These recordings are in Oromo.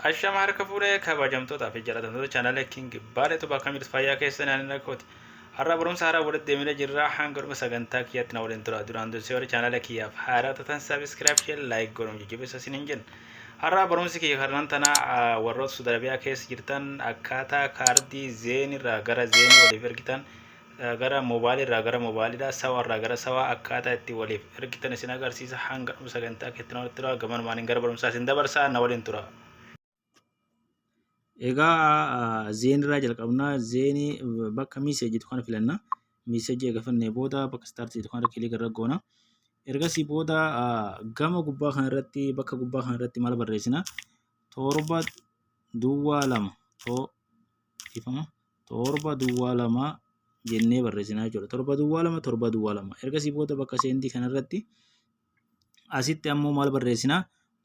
Ashama harka fuudhee kabajamtoota fi jaalatamtoota chaanala King Baaleetu bakka miidhas fayyaa keessa naannoo kooti. Har'a barumsa haaraa walitti deemee jirra hanga dhuma sagantaa kiyyaatti na waliin tura. Duraan dursee warri chaanala kiyyaaf haaraa taatan sabiskiraayib shee laayik godhuun jajjabeessa isin hin jenna. Har'a barumsi kiyya kanaan tana warroota Suudi Arabiyaa keessa jirtan akkaataa kaardii zeenirraa gara zeenii waliif ergitan gara moobaayilirraa gara moobaayilidhaa sawarraa gara sawaa akkaataa itti waliif ergitan isin agarsiisa hanga dhuma sagantaa kiyyaatti na waliin tura. Gaman maaniin gara barumsaa isin dabarsaa na waliin tura. Egaa zeenirraa jalqabnaa zeenii bakka miiseejiitu kana filanna. Miiseejii eega filannee booda bakka startiitu kana kilik irra goona. Ergasii booda gama gubbaa kanarratti bakka gubbaa kanarratti maal barreessina? Torba duwwaa lama jennee barreessina jechuudha. Torba duwwaa lama. Ergasii booda bakka seentii kanarratti asitti ammoo maal barreessina?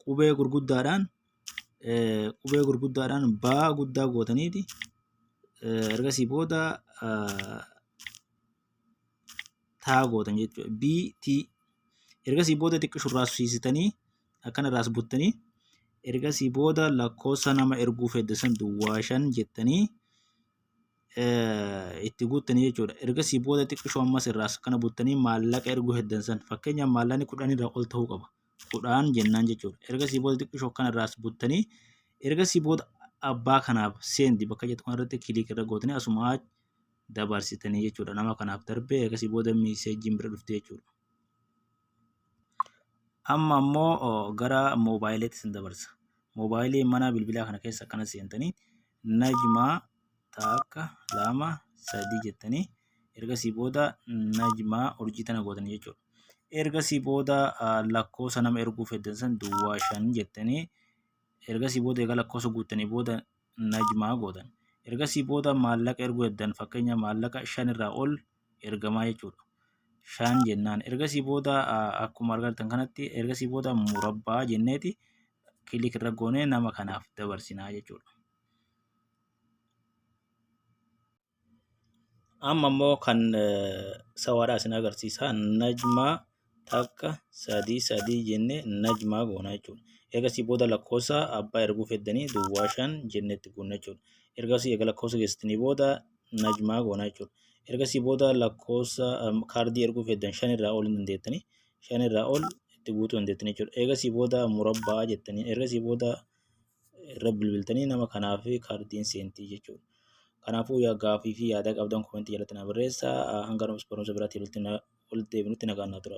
Qubee gurguddaadhaan baa guddaa gootaniiti. Ergasii booda taa gootan jechuudha. BT. Ergasii booda xiqqoo raasuusisitanii akkana raas buttanii ergasii booda lakkoofsa nama erguu fedhan duwwaa 5 jettanii itti guuttanii jechuudha. Ergasii booda xiqqoo ammas irraas kana buttanii maallaqa erguu fedhan san fakkeenyaaf maallaqni 10 irraa ol ta'uu qaba. 10 jennaan jechuudha. Ergasii booda xiqqoo kana irraas buttanii ergasii booda abbaa kanaaf seendi bakka jettu kanarratti kilik irra gootanii asuma dabarsitanii jechuudha. Nama kanaaf darbee ergasii booda miiseejiin bira dhufte jechuudha. Amma ammoo gara moobaayiliitti sin dabarsa. Moobaayilii mana bilbilaa kana keessa akkana seentanii najmaa takka 2 3 jettanii ergasii booda najmaa urjii tana gootanii jechuudha. Ergasii booda lakkoofsa nama erguu fedhan san duwwaa 5 jettanii ergasii booda egaa lakkoofsa guuttanii booda najmaa gootan. Ergasii booda maallaqa erguu fedhan fakkeenyaaf maallaqa 5 irraa ol ergamaa jechuudha. 5 jennaan. Ergasii booda akkuma argitan kanatti ergasii booda murabbaa jenneeti kilik irra goonee nama kanaaf dabarsinaa jechuudha. Amma immoo kan sawaadhaa isin agarsiisa. Najmaa takka 3 jennee najmaa goona jechuudha. Ergasii booda lakkoofsa abbaa erguu fedhanii duwwaa 5 jenneetti goona jechuudha. Ergasii egaa lakkoofsa geessitanii booda najmaa goona jechuudha. Ergasii booda lakkoofsa kaardii erguu fedhan 5 irraa ol dandeettanii 5 irraa ol itti guutuu dandeettanii jechuudha. Ergasii booda murabbaa jettanii ergasii booda irra bilbiltanii nama kanaaf kaardiin seentii jechuudha. Kanaafuu gaaffii fi yaada qabdan komentii jalatti na barreessaa. Hanga barumsa biraatti walitti deebinutti nagaan naa tura.